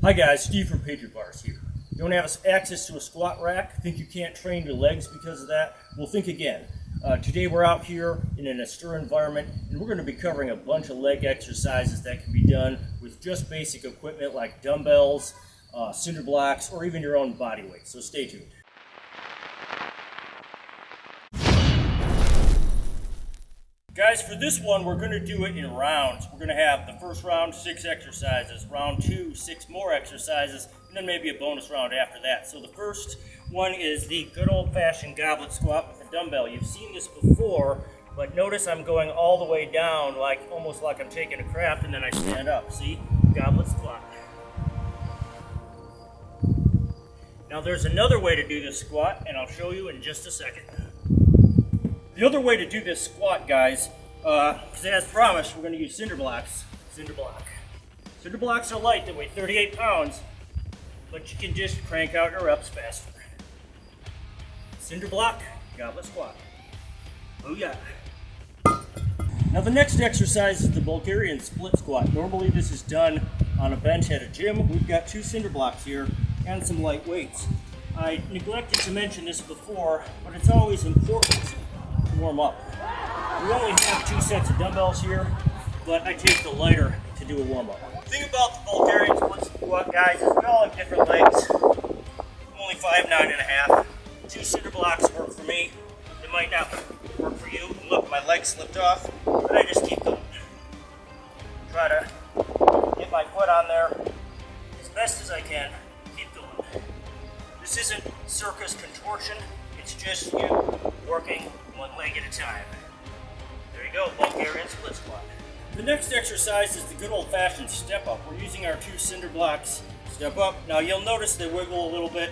Hi guys, Steve from Patriot Bars here. Don't have access to a squat rack? Think you can't train your legs because of that? Well, think again. Today we're out here in an austere environment and we're going to be covering a bunch of leg exercises that can be done with just basic equipment like dumbbells, cinder blocks, or even your own body weight. So stay tuned. Guys, for this one, we're going to do it in rounds. We're going to have the first round, 6 exercises, round 2, 6 more exercises, and then maybe a bonus round after that. So the first one is the good old-fashioned goblet squat with a dumbbell. You've seen this before, but notice I'm going all the way down, almost like I'm taking a crap, and then I stand up. See? Goblet squat. Now there's another way to do this squat, and I'll show you in just a second. The other way to do this squat, guys, because as promised, we're going to use cinder blocks. Cinder block. Cinder blocks are light, they weigh 38 pounds, but you can just crank out your reps faster. Cinder block, goblet squat. Oh yeah. Now the next exercise is the Bulgarian split squat. Normally this is done on a bench at a gym. We've got 2 cinder blocks here and some light weights. I neglected to mention this before, but it's always important to warm up. We only have 2 sets of dumbbells here, but I take the lighter to do a warm up. The thing about the Bulgarian split squat, guys, is we all have different legs. I'm only 5'9" and a half. 2 cinder blocks work for me. They might not work for you. Look, my leg slipped off, but I just keep going. Try to get my foot on there as best as I can. Keep going. This isn't circus contortion. It's just you working one leg at a time. There you go, Bulgarian split squat. The next exercise is the good old-fashioned step up. We're using our 2 cinder blocks. Step up. Now you'll notice they wiggle a little bit.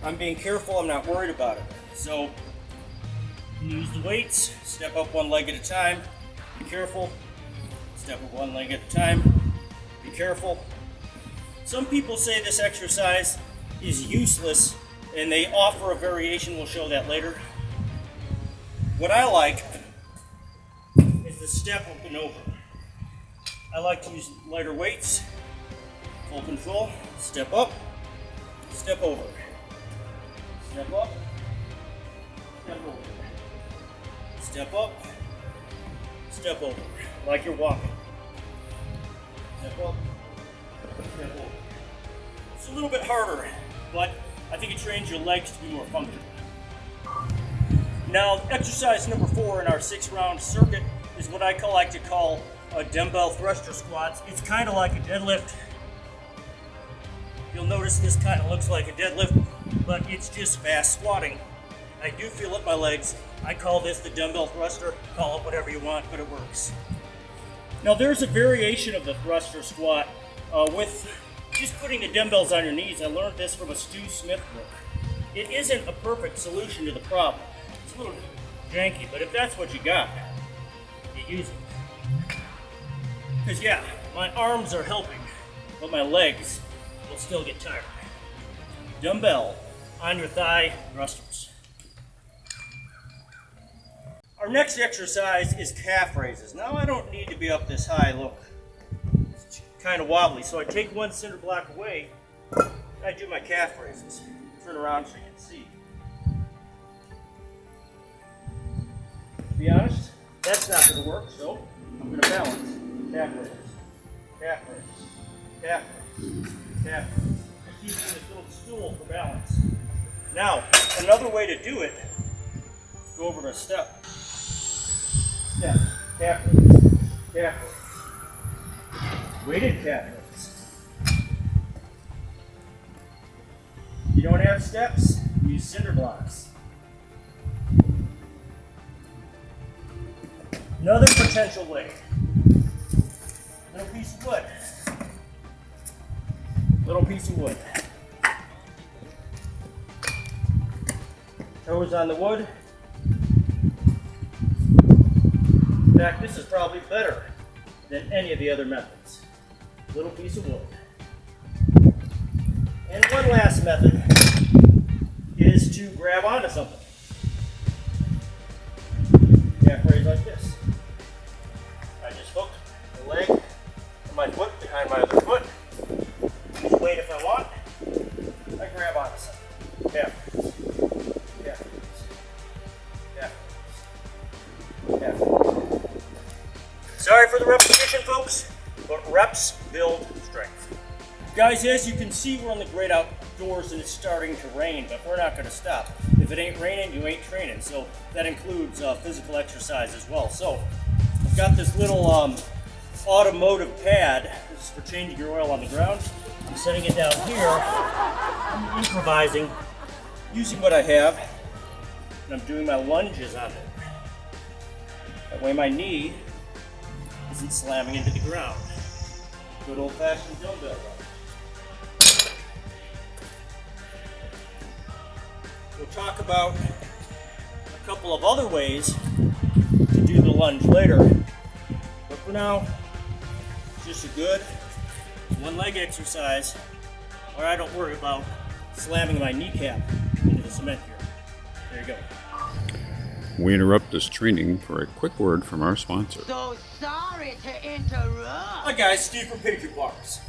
I'm being careful, I'm not worried about it. So, use the weights, step up one leg at a time. Be careful. Step up one leg at a time. Be careful. Some people say this exercise is useless, and they offer a variation. We'll show that later. What I like is the step up and over. I like to use lighter weights, full control, step up, step over. Step up, step over. Step up, step over. Like you're walking. Step up, step over. It's a little bit harder, but I think it trains your legs to be more functional. Now, exercise number 4 in our 6-round circuit is what I like to call a dumbbell thruster squats. It's kind of like a deadlift. You'll notice this kind of looks like a deadlift, but it's just fast squatting. I do feel it in my legs. I call this the dumbbell thruster. Call it whatever you want, but it works. Now, there's a variation of the thruster squat with just putting the dumbbells on your knees. I learned this from a Stu Smith book. It isn't a perfect solution to the problem. It's a little janky, but if that's what you got, you use it. Because yeah, my arms are helping, but my legs will still get tired. Dumbbell on your thigh thrusters. Our next exercise is calf raises. Now I don't need to be up this high, look. It's kind of wobbly, so I take one cinder block away and I do my calf raises. Turn around so you can see. To be honest, that's not going to work, so I'm going to balance. Calf raise, calf raise, calf raise, calf raise. Just using this little stool for balance. Now, another way to do it, go over to a step. Step, calf raise, calf raise. Weighted calf raise. You don't have steps, use cinder blocks. Another potential way. Little piece of wood. Little piece of wood. Toes on the wood. In fact, this is probably better than any of the other methods. Little piece of wood. And one last method is to grab onto something. Calf raise like this. I just hook the leg of my foot behind my other foot. weight if I want. I grab onto something. Backwards. Sorry for the repetition, folks, but reps build strength. Guys, as you can see, we're in the great outdoors and it's starting to rain, but we're not going to stop. If it ain't raining, you ain't training. So that includes physical exercise as well. So I've got this little automotive pad. This is for changing your oil on the ground. I'm setting it down here. I'm improvising, using what I have, and I'm doing my lunges on it. That way my knee isn't slamming into the ground. Good old-fashioned dumbbell run. We'll talk about a couple of other ways to do the lunge later, but for now, it's just a good one-leg exercise where I don't worry about slamming my kneecap into the cement here. There you go. We interrupt this training for a quick word from our sponsor. So sorry to interrupt. Hi guys, Steve from Patriot Bars.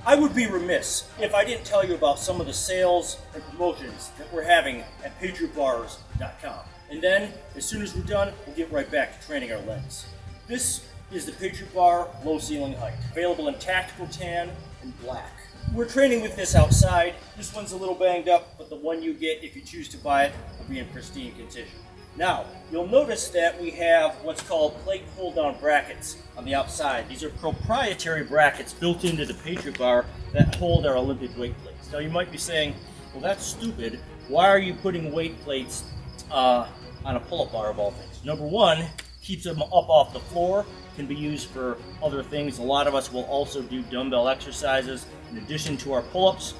I would be remiss if I didn't tell you about some of the sales and promotions that we're having at patriotbars.com. And then, as soon as we're done, we'll get right back to training our legs. This is the Patriot Bar Low Ceiling Height, available in tactical tan and black. We're training with this outside. This one's a little banged up, but the one you get, if you choose to buy it, will be in pristine condition. Now, you'll notice that we have what's called plate hold-down brackets on the outside. These are proprietary brackets built into the Patriot Bar that hold our Olympic weight plates. Now, you might be saying, well, that's stupid. Why are you putting weight plates on a pull-up bar of all things? Number one, keeps them up off the floor, can be used for other things. A lot of us will also do dumbbell exercises in addition to our pull-ups.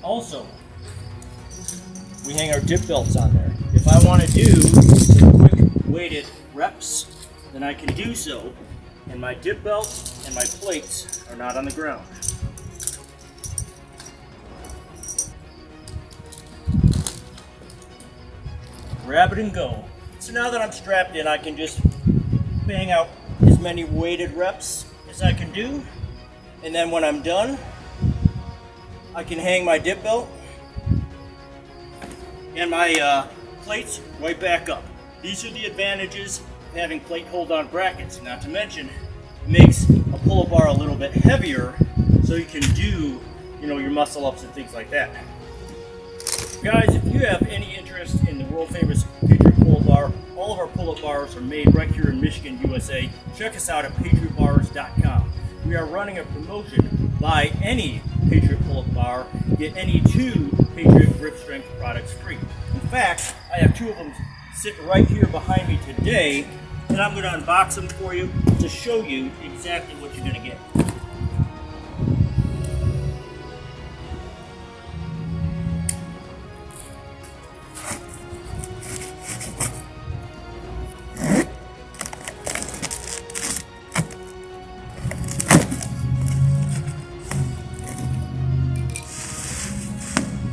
Also, we hang our dip belts on there. If I want to do some quick weighted reps, then I can do so, and my dip belt and my plates are not on the ground. Grab it and go. So now that I'm strapped in, I can just bang out as many weighted reps as I can do, and then when I'm done, I can hang my dip belt and my plates right back up. These are the advantages of having plate hold-on brackets. Not to mention, it makes a pull-up bar a little bit heavier, so you can do, your muscle-ups and things like that. Guys, if you have any interest in the world-famous Patriot Pullup Bar, all of our pull-up bars are made right here in Michigan, USA. Check us out at patriotbars.com. We are running a promotion. Buy any Patriot Pullup Bar, get any 2 Patriot Grip Strength products free. In fact, I have 2 of them sitting right here behind me today, and I'm going to unbox them for you to show you exactly what you're going to get.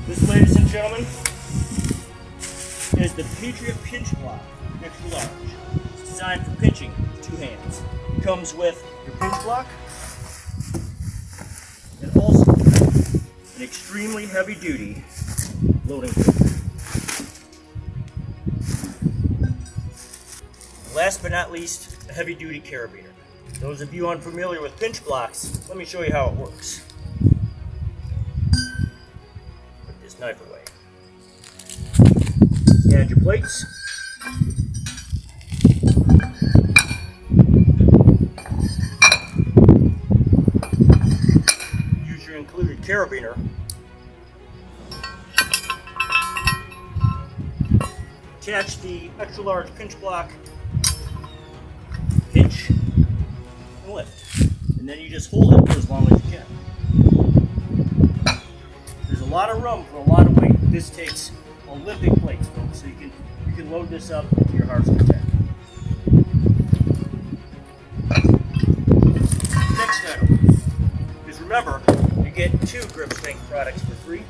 This, ladies and gentlemen, is the Patriot Pinch Block, extra large. It's designed for pinching with 2 hands. It comes with your pinch block and also an extremely heavy-duty loading clip. Last but not least, a heavy-duty carabiner. Those of you unfamiliar with pinch blocks, let me show you how it works. Knife away. Add your plates. Use your included carabiner. Attach the extra large pinch block, pinch, and lift. And then you just hold it for as long as you can. A lot of room for a lot of weight. This takes Olympic plates, folks, so you can load this up to your heart's content. Next item is, remember, you get 2 grip strength products for free.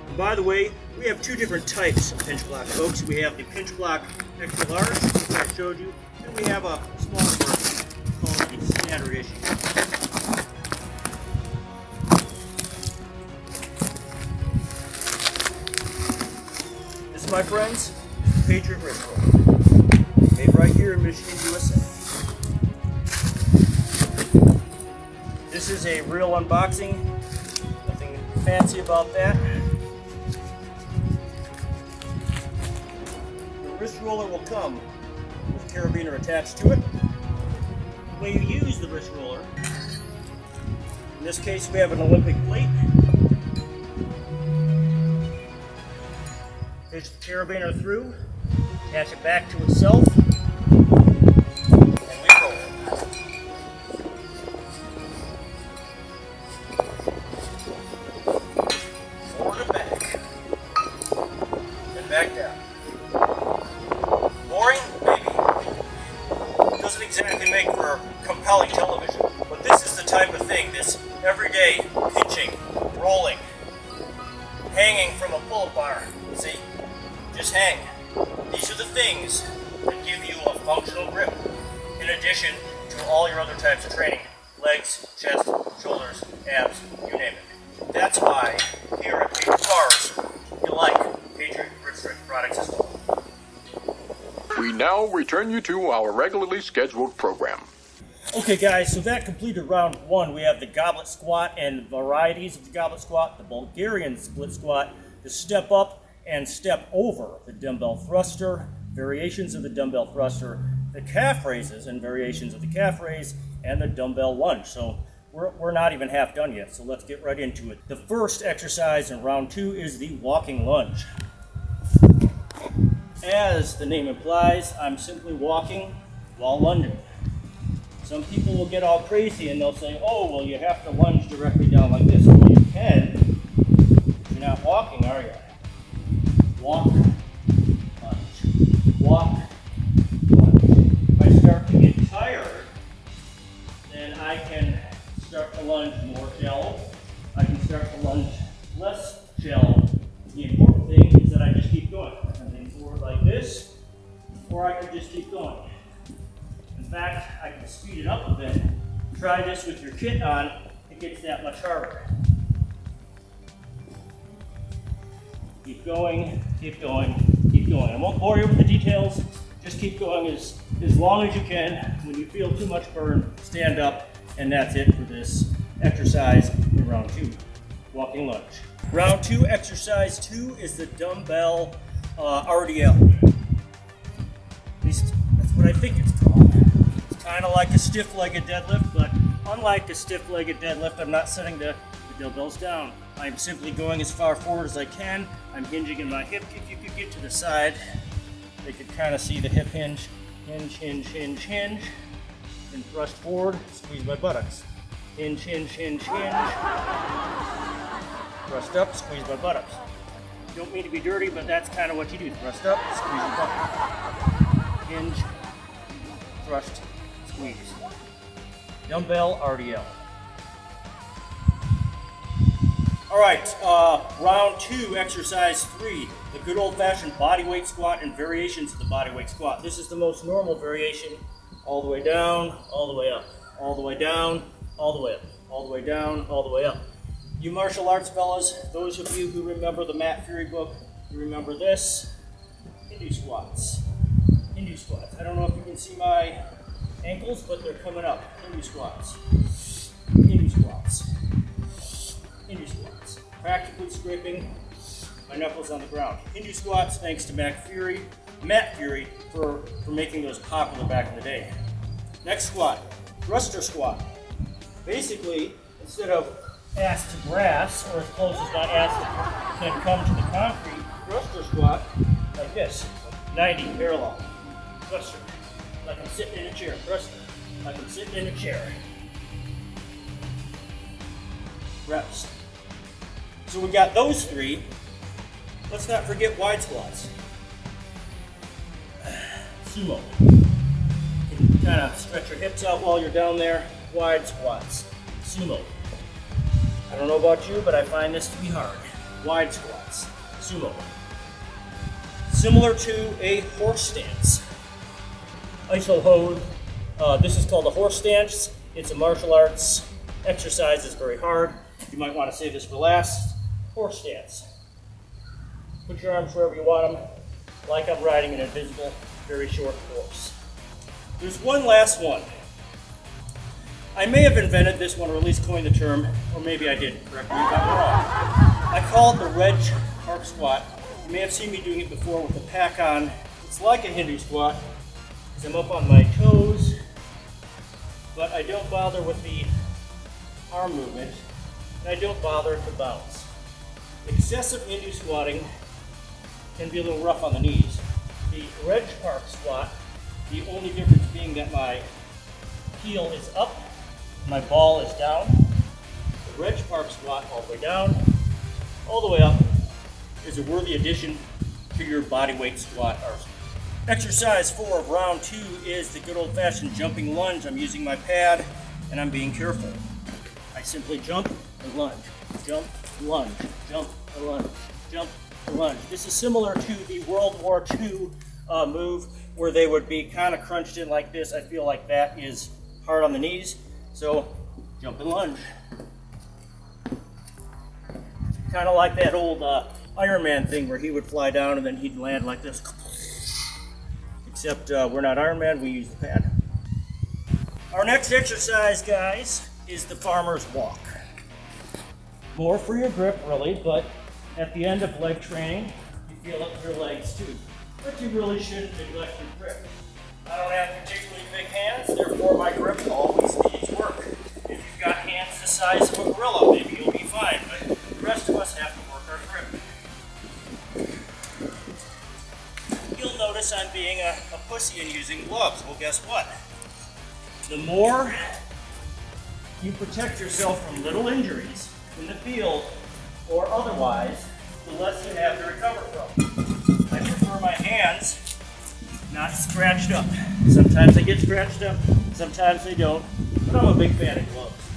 And by the way, we have 2 different types of pinch block, folks. We have the pinch block extra large, which I showed you, Then we have a smaller version called the standard issue. This, my friends, is the Patriot wrist roller, made right here in Michigan, USA. This is a real unboxing, nothing fancy about that. The wrist roller will come with a carabiner attached to it. The way you use the wrist roller, in this case we have an Olympic plate. Push the carabiner through, attach it back to itself, and we roll. Forward and back. And back down. Boring? Maybe. Doesn't exactly make for compelling television. But this is the type of thing, this everyday pinching, rolling, hanging from a pull-up bar. See? Just hang. These are the things that give you a functional grip, in addition to all your other types of training. Legs, chest, shoulders, abs, you name it. That's why here at Patriot Bars, you like Patriot Grip Strength products as well. We now return you to our regularly scheduled program. Okay guys, so that completed round one. We have the goblet squat and varieties of the goblet squat, the Bulgarian split squat, the step up and step over, the dumbbell thruster, variations of the dumbbell thruster, the calf raises and variations of the calf raise, and the dumbbell lunge. So we're not even half done yet, so let's get right into it. The first exercise in round two is the walking lunge. As the name implies, I'm simply walking while lunging. Some people will get all crazy and they'll say, oh, well, you have to lunge directly down like this. Well, you can. You're not walking, are you? Walk, lunge, walk, lunge. If I start to get tired, then I can start to lunge more shallow. I can start to lunge less shallow. The important thing is that I just keep going. I can lean forward like this, or I can just keep going. In fact, I can speed it up a bit. Try this with your kit on, it gets that much harder. Keep going, keep going, keep going. I won't bore you with the details, just keep going as long as you can. When you feel too much burn, stand up, and that's it for this exercise in round two, walking lunge. Round two, exercise two, is the dumbbell RDL. At least that's what I think it's called. It's kind of like a stiff-legged deadlift, but unlike a stiff-legged deadlift, I'm not setting the dumbbells down. I'm simply going as far forward as I can. I'm hinging in my hip. If you could get to the side, they could kind of see the hip hinge. Hinge, hinge, hinge, hinge. Then thrust forward, squeeze my buttocks. Hinge, hinge, hinge, hinge. Thrust up, squeeze my buttocks. Don't mean to be dirty, but that's kind of what you do. Thrust up, squeeze your buttocks. Hinge, thrust, squeeze. Dumbbell RDL. All right, round two, exercise three, the good old-fashioned bodyweight squat and variations of the bodyweight squat. This is the most normal variation, all the way down, all the way up, all the way down, all the way up, all the way down, all the way up. You martial arts fellas, those of you who remember the Matt Fury book, you remember this, Hindu squats. Hindu squats. I don't know if you can see my ankles, but they're coming up. Hindu squats. Hindu squats. Hindu squats. Practically scraping my knuckles on the ground. Hindu squats, thanks to Matt Fury for making those popular back in the day. Next squat, thruster squat. Basically, instead of ass to grass, or as close as my ass can come to the concrete, thruster squat like this, 90 parallel. Thruster, like I'm sitting in a chair. Thruster, like I'm sitting in a chair. Reps. So we got those three. Let's not forget wide squats. Sumo. You can kind of stretch your hips out while you're down there. Wide squats. Sumo. I don't know about you, but I find this to be hard. Wide squats. Sumo. Similar to a horse stance. iso hose. This is called a horse stance. It's a martial arts exercise. It's very hard. You might want to save this for last. Horse stance. Put your arms wherever you want them, like I'm riding an invisible, very short horse. There's one last one. I may have invented this one, or at least coined the term, or maybe I didn't. Correct me if I'm wrong. I call it the Reg Park Squat. You may have seen me doing it before with the pack on. It's like a Hindu squat, because I'm up on my toes, but I don't bother with the arm movement, and I don't bother to bounce. Excessive Hindu squatting can be a little rough on the knees. The Reg Park Squat, the only difference being that my heel is up, my ball is down. The Reg Park Squat all the way down, all the way up, is a worthy addition to your bodyweight squat arsenal. Exercise 4 of round 2 is the good old-fashioned jumping lunge. I'm using my pad and I'm being careful. I simply jump and lunge, jump, lunge, jump, and lunge, jump, and lunge. This is similar to the World War II move where they would be kind of crunched in like this. I feel like that is hard on the knees, so jump and lunge. Kind of like that old Iron Man thing where he would fly down and then he'd land like this. Except we're not Iron Man, we use the pad. Our next exercise, guys, is the farmer's walk. More for your grip, really, but at the end of leg training, you feel it with your legs too. But you really shouldn't neglect your grip. I don't have particularly big hands, therefore my grip always needs work. If you've got hands the size of a gorilla, maybe you'll be fine, but the rest of us have to work our grip. You'll notice I'm being a pussy and using gloves. Well, guess what? The more you protect yourself from little injuries in the field or otherwise, the less you have to recover from. I prefer my hands not scratched up. Sometimes they get scratched up, sometimes they don't, but I'm a big fan of gloves.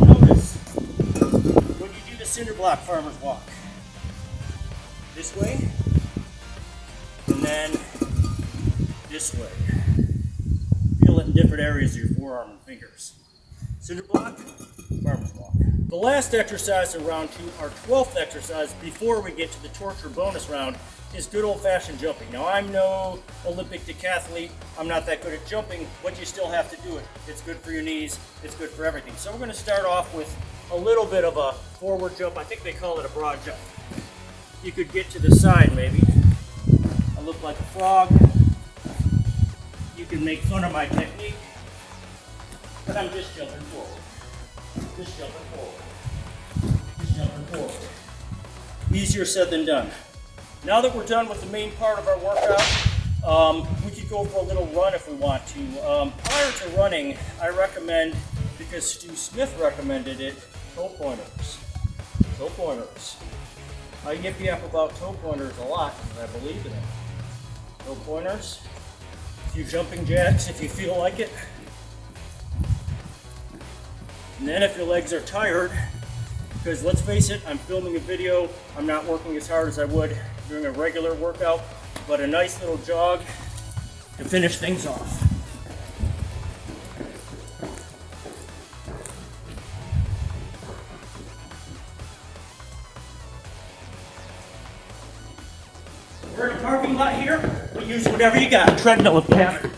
Notice when you do the cinder block farmer's walk, this way, and then this way. Feel it in different areas of your forearm and fingers. Cinder block, farmer's walk. The last exercise in round 2, our 12th exercise before we get to the torture bonus round, is good old-fashioned jumping. Now, I'm no Olympic decathlete. I'm not that good at jumping, but you still have to do it. It's good for your knees. It's good for everything. So we're going to start off with a little bit of a forward jump. I think they call it a broad jump. You could get to the side, maybe. I look like a frog. You can make fun of my technique, but I'm just jumping forward. Just jumping forward. Just jumping forward. Easier said than done. Now that we're done with the main part of our workout, we could go for a little run if we want to. Prior to running, I recommend, because Stu Smith recommended it, toe pointers. Toe pointers. I yip yap about toe pointers a lot because I believe in it. Toe pointers, a few jumping jacks if you feel like it. And then if your legs are tired, because let's face it, I'm filming a video, I'm not working as hard as I would during a regular workout, but a nice little jog to finish things off. We're in a parking lot here, but use whatever you got. Treadmill if you have it.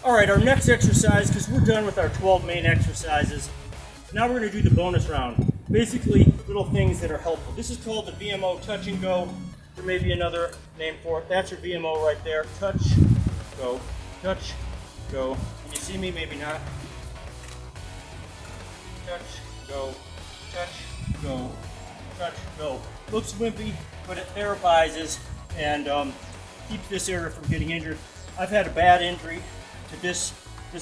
Alright, our next exercise, because we're done with our 12 main exercises, now we're going to do the bonus round. Basically, little things that are helpful. This is called the VMO touch and go. There may be another name for it. That's your VMO right there. Touch, go, touch, go. Can you see me? Maybe not. Touch, go, touch, go, touch, go. Looks wimpy, but it therapizes and keeps this area from getting injured. I've had a bad injury to this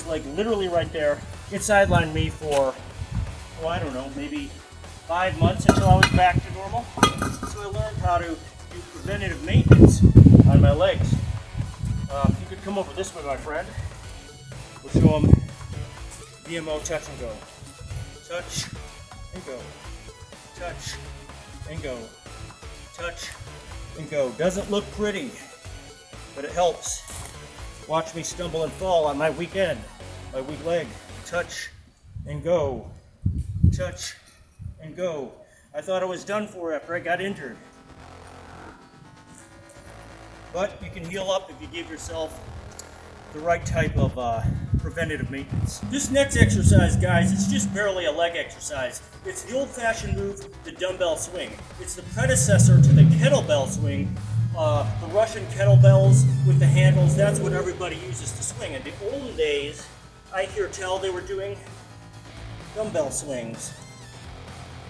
leg literally right there. It sidelined me for, oh, I don't know, maybe 5 months until I was back to normal. So I learned how to do preventative maintenance on my legs. If you could come over this way, my friend, we'll show them VMO touch and go. Touch and go. Touch and go. Touch and go. Doesn't look pretty. but it helps. Watch me stumble and fall on my weak end, my weak leg. Touch and go. Touch and go. I thought I was done for after I got injured. But you can heal up if you give yourself the right type of preventative maintenance. This next exercise, guys, it's just barely a leg exercise. It's the old-fashioned move, the dumbbell swing. It's the predecessor to the kettlebell swing. The Russian kettlebells with the handles, that's what everybody uses to swing. In the olden days, I hear tell they were doing dumbbell swings.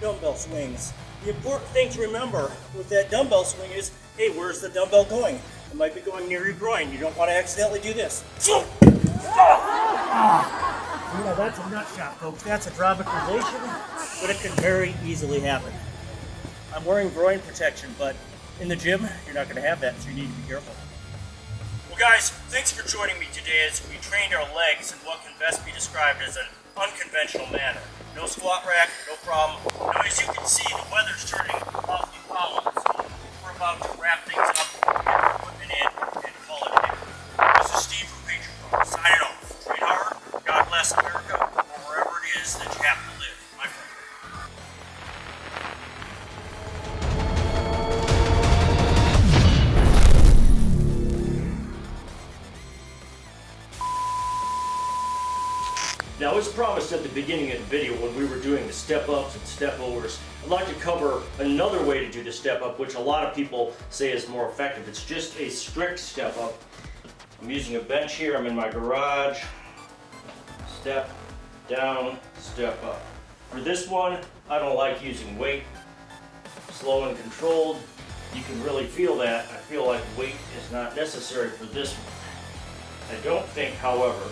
Dumbbell swings. The important thing to remember with that dumbbell swing is, hey, where's the dumbbell going? It might be going near your groin. You don't want to accidentally do this. Yeah, that's a nut shot, folks. That's a dramatization, but it can very easily happen. I'm wearing groin protection, but in the gym, you're not going to have that, so you need to be careful. Well, guys, thanks for joining me today as we trained our legs in what can best be described as an unconventional manner. No squat rack, no problem. Now, as you can see, the weather's turning awfully foul, so we're about to wrap things up, get the equipment in, and call it a day. This is Steve from Patriot Bars, signing off. Train hard, God bless America, or wherever it is that you happen to live, my friend. Now, as promised at the beginning of the video when we were doing the step-ups and step-overs, I'd like to cover another way to do the step-up, which a lot of people say is more effective. It's just a strict step-up. I'm using a bench here. I'm in my garage. Step down, step up. For this one, I don't like using weight. Slow and controlled. You can really feel that. I feel like weight is not necessary for this one. I don't think, however,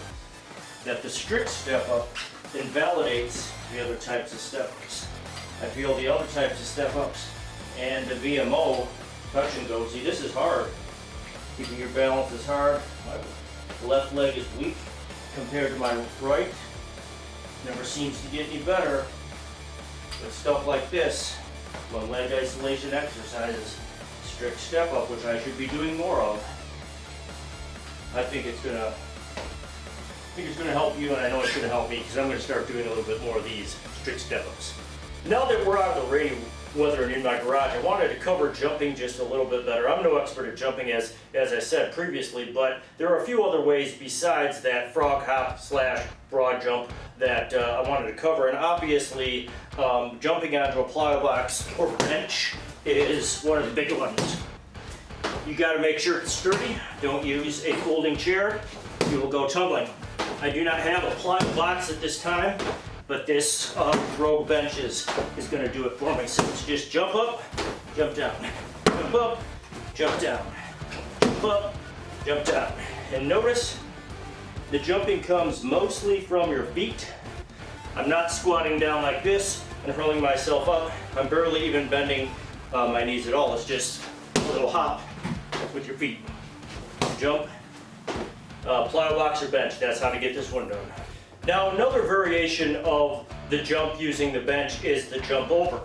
that the strict step-up invalidates the other types of step-ups. I feel the other types of step-ups and the VMO touch and go. See, this is hard. Keeping your balance is hard. My left leg is weak compared to my right. Never seems to get any better. But stuff like this, one leg isolation exercises, strict step-up, which I should be doing more of. I think it's gonna help you, and I know it's gonna help me because I'm gonna start doing a little bit more of these strict step-ups. Now that we're out of the rainy weather and in my garage, I wanted to cover jumping just a little bit better. I'm no expert at jumping, as I said previously, but there are a few other ways besides that frog hop / broad jump that I wanted to cover. And obviously, jumping onto a plyo box or bench is one of the big ones. You got to make sure it's sturdy. Don't use a folding chair. You will go tumbling. I do not have a plyo box at this time, but this Rogue bench is going to do it for me. So it's just jump up, jump down, jump up, jump down, jump up, jump down. And notice the jumping comes mostly from your feet. I'm not squatting down like this and hurling myself up. I'm barely even bending my knees at all. It's just a little hop with your feet. Jump, plyo box or bench. That's how to get this one done. Now, another variation of the jump using the bench is the jump over.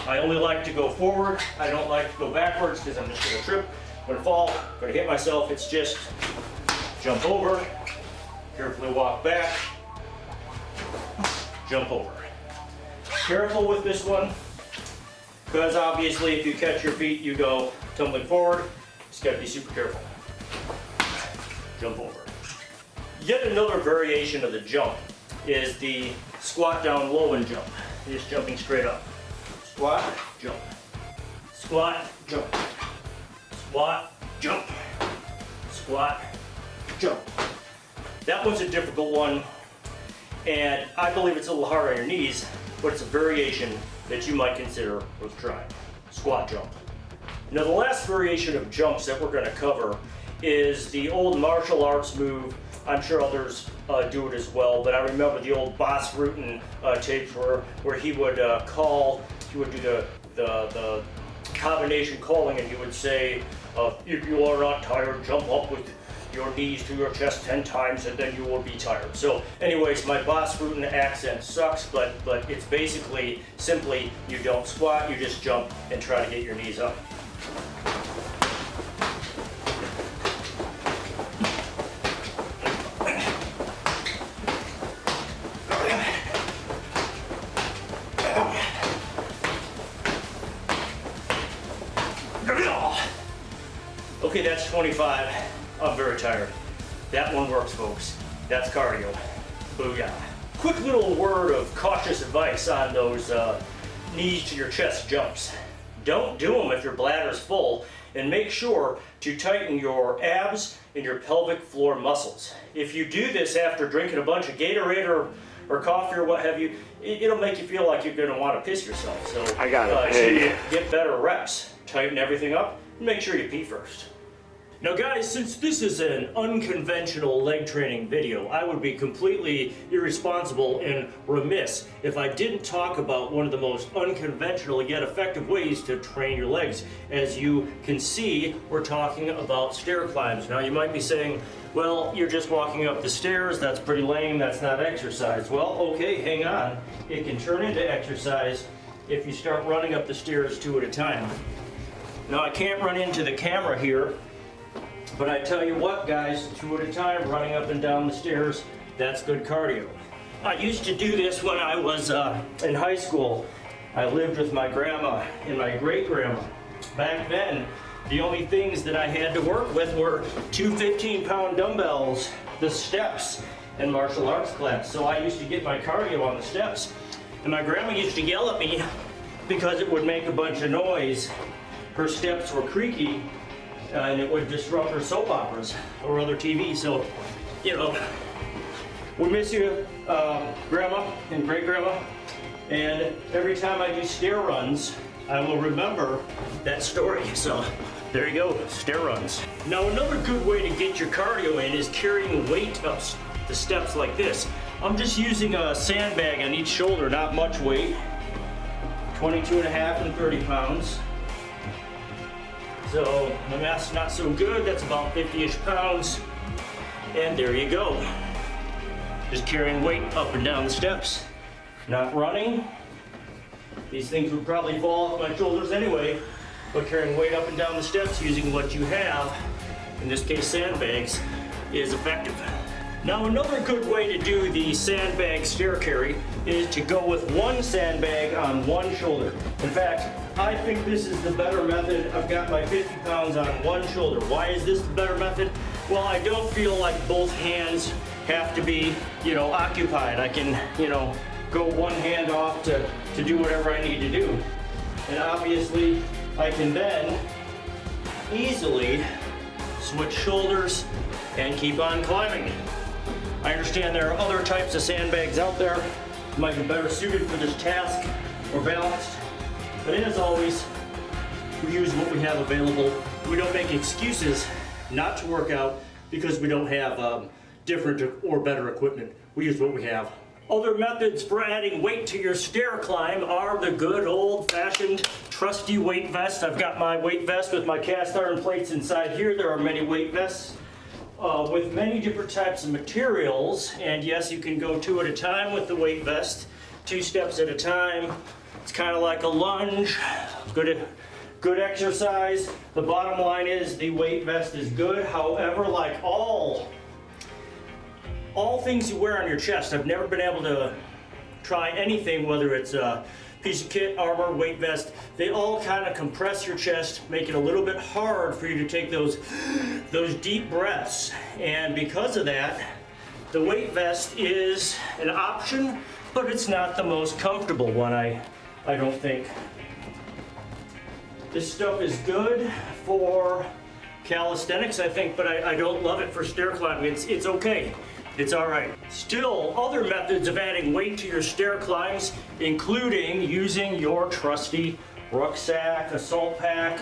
I only like to go forward. I don't like to go backwards because I'm just going to trip, going to fall, going to hit myself. It's just jump over, carefully walk back, jump over. Careful with this one, because obviously if you catch your feet, you go tumbling forward. Just got to be super careful. Jump over. Yet another variation of the jump is the squat down low and jump. Just jumping straight up. Squat, jump. Squat, jump. Squat, jump. Squat, jump. That one's a difficult one, and I believe it's a little hard on your knees, but it's a variation that you might consider worth trying. Squat jump. Now, the last variation of jumps that we're going to cover is the old martial arts move. I'm sure others do it as well, but I remember the old Boss Rutan tapes where he would he would do the combination calling, and he would say, if you are not tired, jump up with your knees to your chest 10 times and then you will be tired. So anyways, my Boss Rutan accent sucks, but it's basically simply you don't squat, you just jump and try to get your knees up. That's 25. I'm very tired. That one works, folks. That's cardio. Booyah. Quick little word of cautious advice on those knees to your chest jumps. Don't do them if your bladder's full, and make sure to tighten your abs and your pelvic floor muscles. If you do this after drinking a bunch of Gatorade or coffee or what have you, it'll make you feel like you're gonna wanna piss yourself. So I got it. to get better reps, tighten everything up, and make sure you pee first. Now guys, since this is an unconventional leg training video, I would be completely irresponsible and remiss if I didn't talk about one of the most unconventional yet effective ways to train your legs. As you can see, we're talking about stair climbs. Now you might be saying, well, you're just walking up the stairs, that's pretty lame, that's not exercise. Well, okay, hang on. It can turn into exercise if you start running up the stairs 2 at a time. Now I can't run into the camera here, but I tell you what, guys, 2 at a time, running up and down the stairs, that's good cardio. I used to do this when I was in high school. I lived with my grandma and my great-grandma. Back then, the only things that I had to work with were 2 15-pound dumbbells, the steps, and martial arts class. So I used to get my cardio on the steps. And my grandma used to yell at me because it would make a bunch of noise. Her steps were creaky, and it would disrupt her soap operas or other TV. So, you know, we miss you, Grandma and Great-Grandma. And every time I do stair runs, I will remember that story. So there you go, stair runs. Now another good way to get your cardio in is carrying weight up the steps like this. I'm just using a sandbag on each shoulder, not much weight. 22 and a half and 30 pounds. So my math's not so good, that's about 50-ish pounds. And there you go. Just carrying weight up and down the steps. Not running. These things would probably fall off my shoulders anyway, but carrying weight up and down the steps using what you have, in this case sandbags, is effective. Now another good way to do the sandbag stair carry is to go with one sandbag on one shoulder. In fact, I think this is the better method. I've got my 50 pounds on one shoulder. Why is this the better method? Well, I don't feel like both hands have to be, occupied. I can, go one hand off to do whatever I need to do. And obviously, I can then easily switch shoulders and keep on climbing. I understand there are other types of sandbags out there that might be better suited for this task or balanced. But as always, we use what we have available. We don't make excuses not to work out because we don't have different or better equipment. We use what we have. Other methods for adding weight to your stair climb are the good old-fashioned trusty weight vest. I've got my weight vest with my cast iron plates inside here. There are many weight vests with many different types of materials. And yes, you can go 2 at a time with the weight vest, 2 steps at a time. It's kind of like a lunge. Good exercise. The bottom line is the weight vest is good. However, like all things you wear on your chest, I've never been able to try anything, whether it's a piece of kit, armor, weight vest. They all kind of compress your chest, make it a little bit hard for you to take those deep breaths. And because of that, the weight vest is an option, but it's not the most comfortable one, I don't think. This stuff is good for calisthenics, I think, but I don't love it for stair climbing. It's okay. It's all right. Still, other methods of adding weight to your stair climbs, including using your trusty rucksack, assault pack,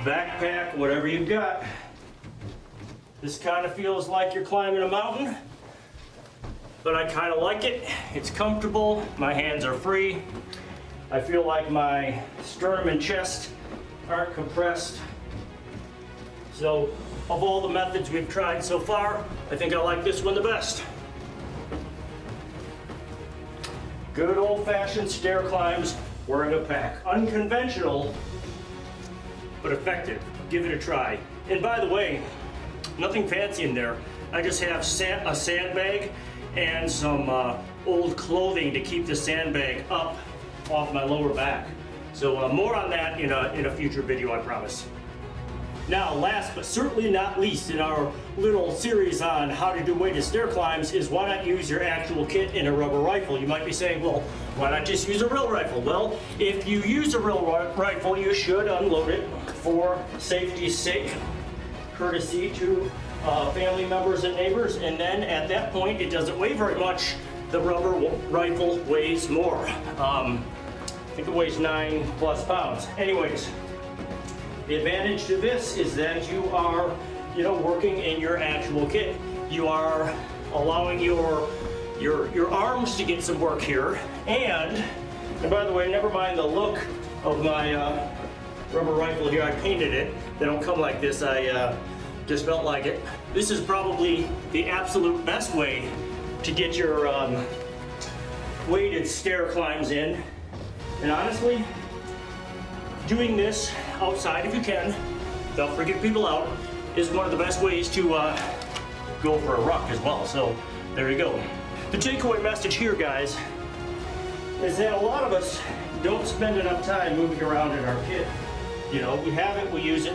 backpack, whatever you've got. This kind of feels like you're climbing a mountain, but I kind of like it. It's comfortable. My hands are free. I feel like my sternum and chest aren't compressed. So, of all the methods we've tried so far, I think I like this one the best. Good old-fashioned stair climbs wearing a pack. Unconventional, but effective. Give it a try. And by the way, nothing fancy in there. I just have a sandbag and some old clothing to keep the sandbag up off my lower back. So more on that in a future video, I promise. Now, last but certainly not least in our little series on how to do weighted stair climbs is why not use your actual kit in a rubber rifle. You might be saying, well, why not just use a real rifle? Well, if you use a real rifle, you should unload it for safety's sake, courtesy to family members and neighbors, and then at that point, it doesn't weigh very much. The rubber rifle weighs more. I think it weighs 9+ pounds. Anyways, the advantage to this is that you are, working in your actual kit. You are allowing your arms to get some work here, and by the way, never mind the look of my rubber rifle here. I painted it. They don't come like this. I just felt like it. This is probably the absolute best way to get your weighted stair climbs in, and honestly, doing this outside if you can, without freaking people out, is one of the best ways to go for a ruck as well. So there you go. The takeaway message here, guys, is that a lot of us don't spend enough time moving around in our kit. We have it, we use it,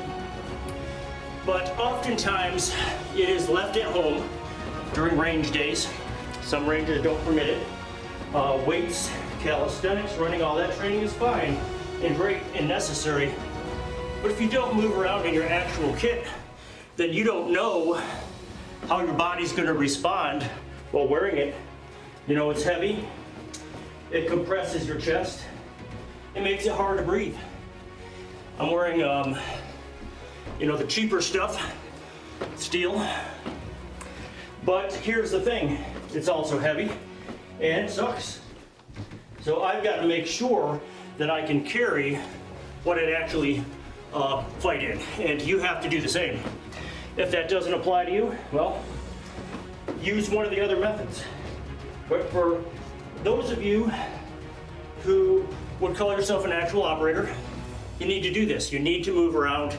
but oftentimes it is left at home during range days. Some ranges don't permit it. Weights, calisthenics, running, all that training is fine and great and necessary. But if you don't move around in your actual kit, then you don't know how your body's gonna respond while wearing it. It's heavy, it compresses your chest, it makes it hard to breathe. I'm wearing, the cheaper stuff, steel. But here's the thing, it's also heavy and it sucks. So I've got to make sure that I can carry what it actually fight in, and you have to do the same. If that doesn't apply to you, well, use one of the other methods. But for those of you who would call yourself an actual operator, you need to do this. You need to move around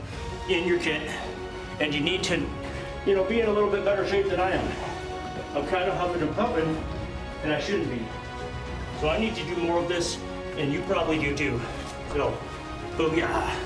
in your kit, and you need to, be in a little bit better shape than I am. I'm kind of huffing and puffing, and I shouldn't be. So I need to do more of this, and you probably do too. So, booyah.